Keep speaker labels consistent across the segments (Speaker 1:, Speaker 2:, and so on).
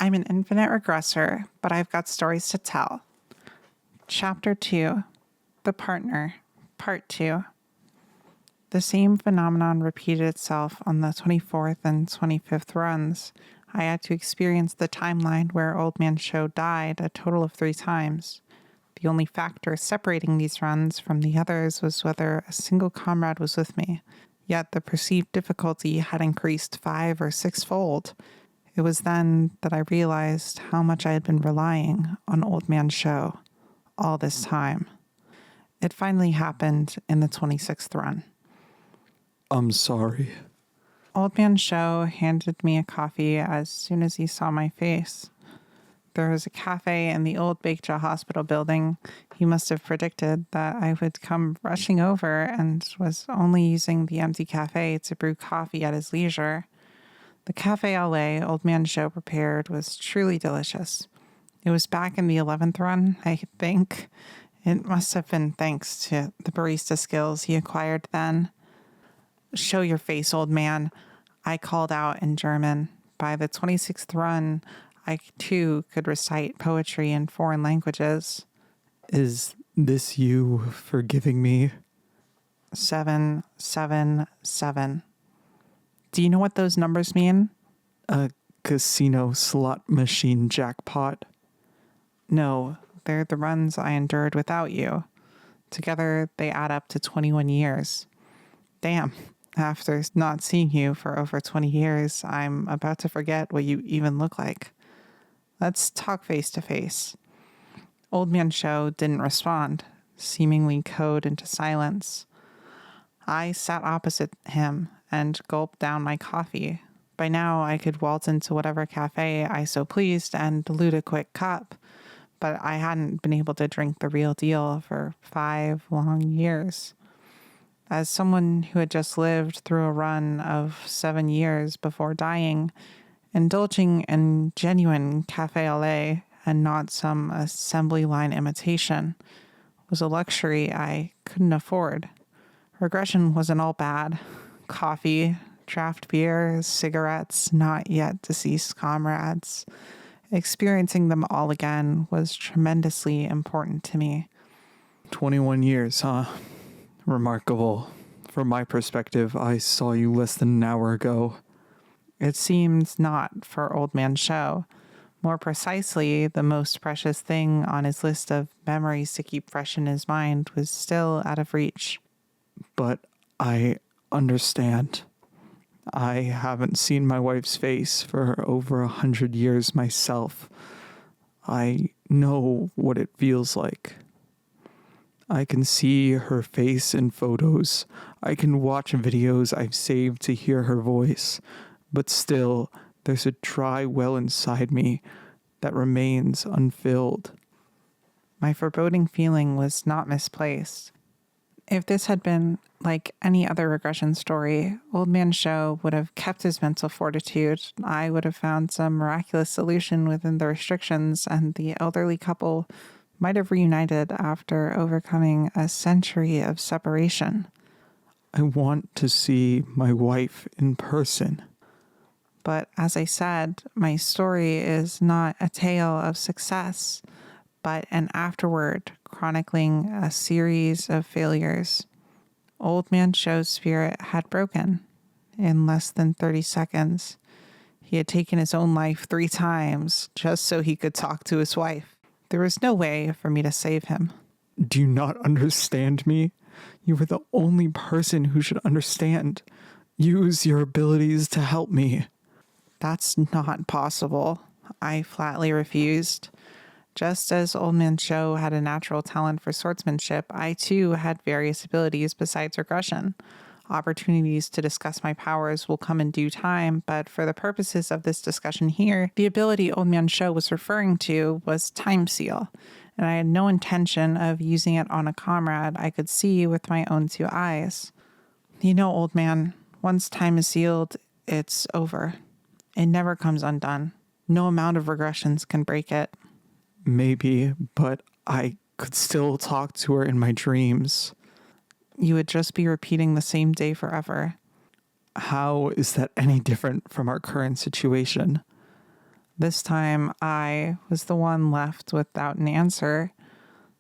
Speaker 1: I'm an infinite regressor, but I've got stories to tell. Chapter 2, The Partner, Part 2. The same phenomenon repeated itself on the 24th and 25th runs. I had to experience the timeline where Old Man Show died a total of 3 times. The only factor separating these runs from the others was whether a single comrade was with me. Yet the perceived difficulty had increased 5 or 6-fold. It was then that I realized how much I had been relying on Old Man Show all this time. It finally happened in the 26th run.
Speaker 2: I'm sorry.
Speaker 1: Old Man Show handed me a coffee as soon as he saw my face. There was a cafe in the old Bakeja Hospital building. He must have predicted that I would come rushing over and was only using the empty cafe to brew coffee at his leisure. The cafe au lait Old Man Show prepared was truly delicious. It was back in the 11th run, I think. It must have been thanks to the barista skills he acquired then. "Show your face, old man," I called out in German. By the 26th run, I too could recite poetry in foreign languages.
Speaker 2: Is this you forgiving me?
Speaker 1: 777. Do you know what those numbers mean?
Speaker 2: A casino slot machine jackpot?
Speaker 1: No, they're the runs I endured without you. Together, they add up to 21 years. Damn, after not seeing you for over 20 years, I'm about to forget what you even look like. Let's talk face to face. Old Man Show didn't respond, seemingly cowed into silence. I sat opposite him and gulped down my coffee. By now, I could waltz into whatever cafe I so pleased and loot a quick cup, but I hadn't been able to drink the real deal for 5 long years. As someone who had just lived through a run of 7 years before dying, indulging in genuine cafe au lait and not some assembly line imitation was a luxury I couldn't afford. Regression wasn't all bad. Coffee, draft beer, cigarettes, not yet deceased comrades. Experiencing them all again was tremendously important to me.
Speaker 2: 21 years, huh? Remarkable. From my perspective, I saw you less than an hour ago.
Speaker 1: It seems not for Old Man Show. More precisely, the most precious thing on his list of memories to keep fresh in his mind was still out of reach.
Speaker 2: But I understand. I haven't seen my wife's face for over 100 years myself. I know what it feels like. I can see her face in photos. I can watch videos I've saved to hear her voice. But still, there's a dry well inside me that remains unfilled.
Speaker 1: My foreboding feeling was not misplaced. If this had been like any other regression story, Old Man Show would have kept his mental fortitude. I would have found some miraculous solution within the restrictions, and the elderly couple might have reunited after overcoming a century of separation.
Speaker 2: I want to see my wife in person.
Speaker 1: But as I said, my story is not a tale of success, but an afterword chronicling a series of failures. Old Man Show's spirit had broken in less than 30 seconds. He had taken his own life 3 times just so he could talk to his wife. There was no way for me to save him.
Speaker 2: Do you not understand me? You are the only person who should understand. Use your abilities to help me.
Speaker 1: That's not possible. I flatly refused. Just as Old Man Show had a natural talent for swordsmanship, I too had various abilities besides regression. Opportunities to discuss my powers will come in due time, but for the purposes of this discussion here, the ability Old Man Show was referring to was Time Seal, and I had no intention of using it on a comrade I could see with my own 2 eyes. You know, old man, once time is sealed, it's over. It never comes undone. No amount of regressions can break it.
Speaker 2: Maybe, but I could still talk to her in my dreams.
Speaker 1: You would just be repeating the same day forever.
Speaker 2: How is that any different from our current situation?
Speaker 1: This time I was the one left without an answer.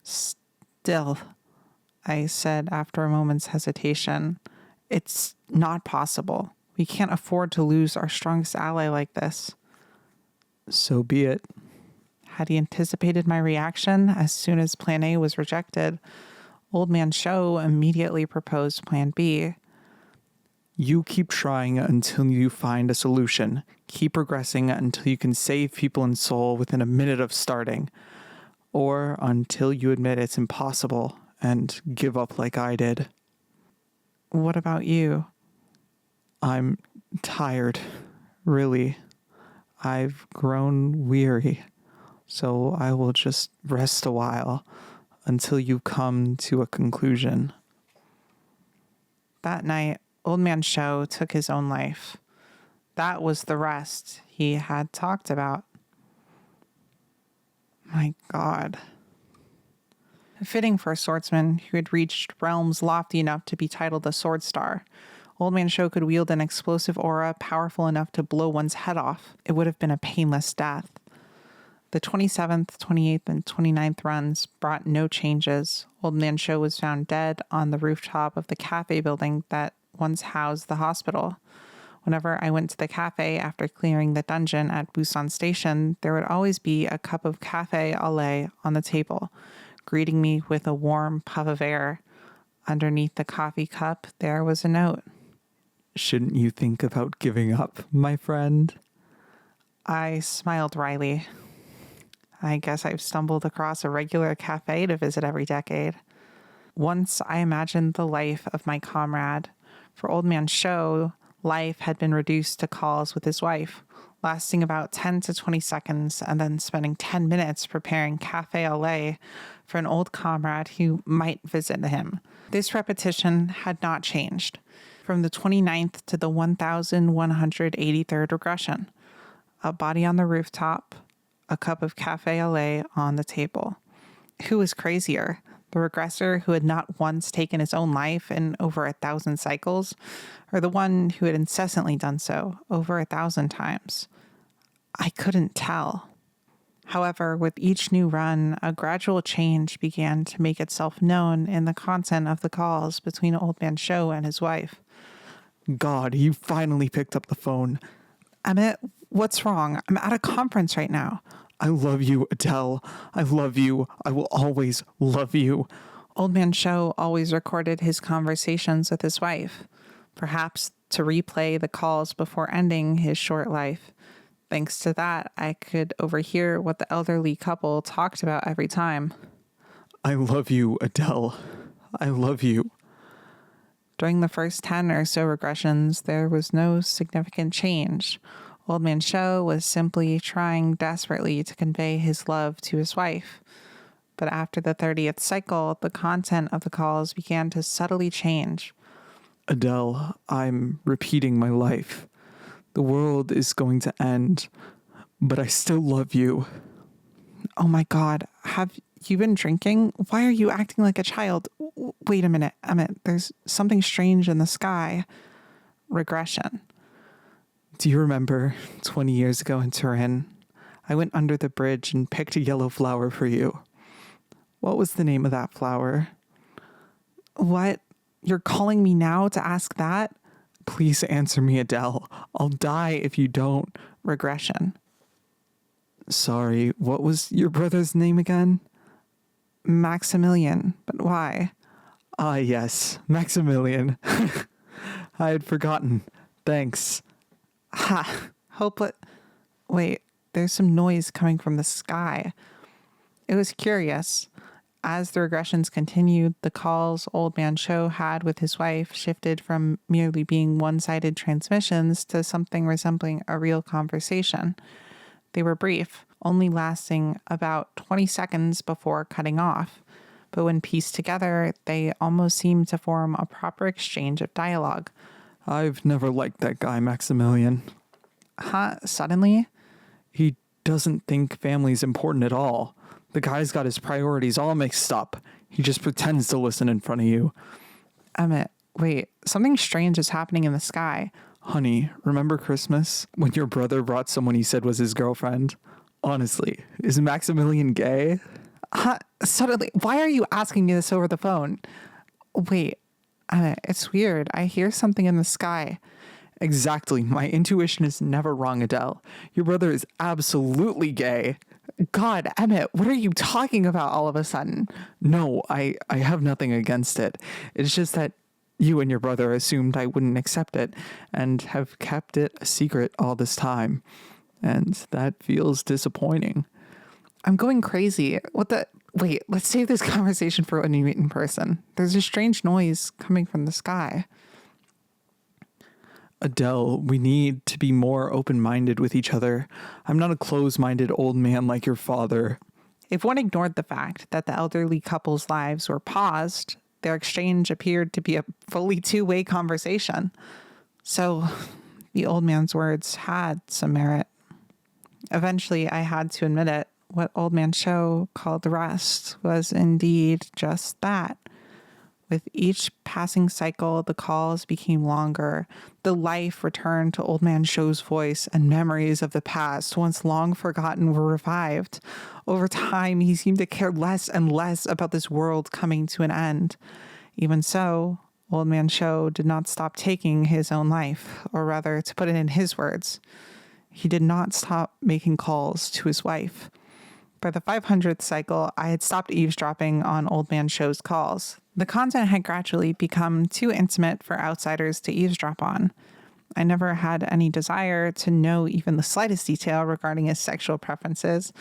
Speaker 1: Still, I said after a moment's hesitation, it's not possible. We can't afford to lose our strongest ally like this.
Speaker 2: So be it.
Speaker 1: Had he anticipated my reaction as soon as Plan A was rejected, Old Man Show immediately proposed Plan B.
Speaker 2: You keep trying until you find a solution. Keep progressing until you can save people in Seoul within a minute of starting. Or until you admit it's impossible and give up like I did.
Speaker 1: What about you?
Speaker 2: I'm tired, really. I've grown weary, so I will just rest a while until you come to a conclusion.
Speaker 1: That night, Old Man Show took his own life. That was the rest he had talked about. My God. Fitting for a swordsman who had reached realms lofty enough to be titled a sword star, Old Man Show could wield an explosive aura powerful enough to blow one's head off. It would have been a painless death. The 27th, 28th, and 29th runs brought no changes. Old Man Show was found dead on the rooftop of the cafe building that once housed the hospital. Whenever I went to the cafe after clearing the dungeon at Busan Station, there would always be a cup of cafe au lait on the table, greeting me with a warm puff of air. Underneath the coffee cup, there was a note.
Speaker 2: Shouldn't you think about giving up, my friend?
Speaker 1: I smiled wryly. I guess I've stumbled across a regular cafe to visit every decade. Once I imagined the life of my comrade. For Old Man Show, life had been reduced to calls with his wife, lasting about 10 to 20 seconds, and then spending 10 minutes preparing cafe au lait for an old comrade who might visit him. This repetition had not changed. From the 29th to the 1183rd regression. A body on the rooftop, a cup of cafe au lait on the table. Who was crazier? The regressor who had not once taken his own life in over 1,000 cycles, or the one who had incessantly done so over 1,000 times? I couldn't tell. However, with each new run, a gradual change began to make itself known in the content of the calls between Old Man Show and his wife.
Speaker 2: God, you finally picked up the phone.
Speaker 1: Emmett, what's wrong? I'm at a conference right now.
Speaker 2: I love you, Adele. I love you. I will always love you.
Speaker 1: Old Man Show always recorded his conversations with his wife, perhaps to replay the calls before ending his short life. Thanks to that, I could overhear what the elderly couple talked about every time.
Speaker 2: I love you, Adele. I love you.
Speaker 1: During the first 10 or so regressions, there was no significant change. Old Man Show was simply trying desperately to convey his love to his wife. But after the 30th cycle, the content of the calls began to subtly change.
Speaker 2: Adele, I'm repeating my life. The world is going to end, but I still love you.
Speaker 1: Oh my God, have you been drinking? Why are you acting like a child? Wait a minute, Emmett, there's something strange in the sky. Regression.
Speaker 2: Do you remember 20 years ago in Turin? I went under the bridge and picked a yellow flower for you. What was the name of that flower?
Speaker 1: What? You're calling me now to ask that?
Speaker 2: Please answer me, Adele. I'll die if you don't.
Speaker 1: Regression.
Speaker 2: Sorry, what was your brother's name again?
Speaker 1: Maximilian. But why?
Speaker 2: Ah, yes, Maximilian. I had forgotten. Thanks.
Speaker 1: Ha! Hopeless. Wait, there's some noise coming from the sky. It was curious. As the regressions continued, the calls Old Man Show had with his wife shifted from merely being one-sided transmissions to something resembling a real conversation. They were brief, only lasting about 20 seconds before cutting off. But when pieced together, they almost seemed to form a proper exchange of dialogue.
Speaker 2: I've never liked that guy, Maximilian.
Speaker 1: Huh? Suddenly?
Speaker 2: He doesn't think family's important at all. The guy's got his priorities all mixed up. He just pretends to listen in front of you.
Speaker 1: Emmett, wait, something strange is happening in the sky.
Speaker 2: Honey, remember Christmas when your brother brought someone he said was his girlfriend? Honestly, is Maximilian gay?
Speaker 1: Suddenly, why are you asking me this over the phone? Wait, it's weird. I hear something in the sky.
Speaker 2: Exactly. My intuition is never wrong, Adele. Your brother is absolutely gay.
Speaker 1: God, Emmett, what are you talking about all of a sudden?
Speaker 2: No, I have nothing against it. It's just that you and your brother assumed I wouldn't accept it and have kept it a secret all this time. And that feels disappointing.
Speaker 1: I'm going crazy. What the? Wait, let's save this conversation for when we meet in person. There's a strange noise coming from the sky.
Speaker 2: Adele, we need to be more open-minded with each other. I'm not a close-minded old man like your father.
Speaker 1: If one ignored the fact that the elderly couple's lives were paused, their exchange appeared to be a fully two-way conversation. So the old man's words had some merit. Eventually, I had to admit it. What Old Man Show called the rest was indeed just that. With each passing cycle, the calls became longer. The life returned to Old Man Show's voice, and memories of the past, once long forgotten, were revived. Over time, he seemed to care less and less about this world coming to an end. Even so, Old Man Show did not stop taking his own life, or rather, to put it in his words, he did not stop making calls to his wife. By the 500th cycle, I had stopped eavesdropping on Old Man Show's calls. The content had gradually become too intimate for outsiders to eavesdrop on. I never had any desire to know even the slightest detail regarding his sexual preferences.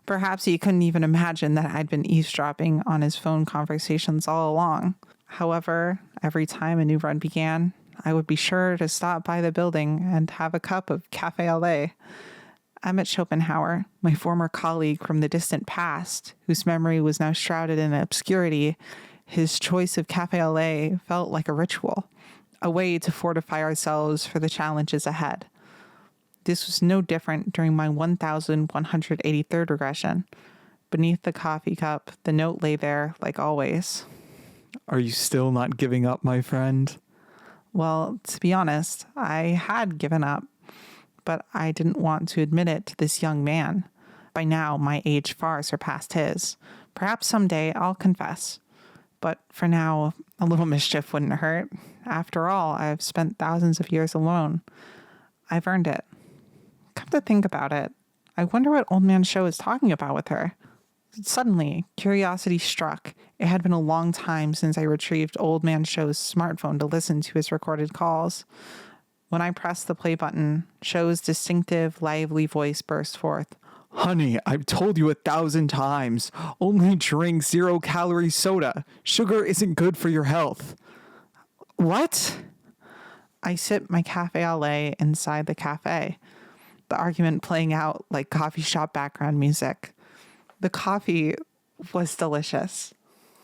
Speaker 1: Perhaps he couldn't even imagine that I'd been eavesdropping on his phone conversations all along. However, every time a new run began, I would be sure to stop by the building and have a cup of Café LA. Emmett Schopenhauer, my former colleague from the distant past, whose memory was now shrouded in obscurity, his choice of Café LA felt like a ritual, a way to fortify ourselves for the challenges ahead. This was no different during my 1183rd regression. Beneath the coffee cup, the note lay there, like always.
Speaker 2: Are you still not giving up, my friend?
Speaker 1: Well, to be honest, I had given up, but I didn't want to admit it to this young man. By now, my age far surpassed his. Perhaps someday I'll confess. But for now, a little mischief wouldn't hurt. After all, I've spent thousands of years alone. I've earned it. Come to think about it, I wonder what Old Man Show is talking about with her. Suddenly, curiosity struck. It had been a long time since I retrieved Old Man Show's smartphone to listen to his recorded calls. When I pressed the play button, Show's distinctive, lively voice burst forth.
Speaker 2: Honey, I've told you 1,000 times. Only drink 0-calorie soda. Sugar isn't good for your health.
Speaker 1: What? I sipped my Café LA inside the cafe, the argument playing out like coffee shop background music. The coffee was delicious.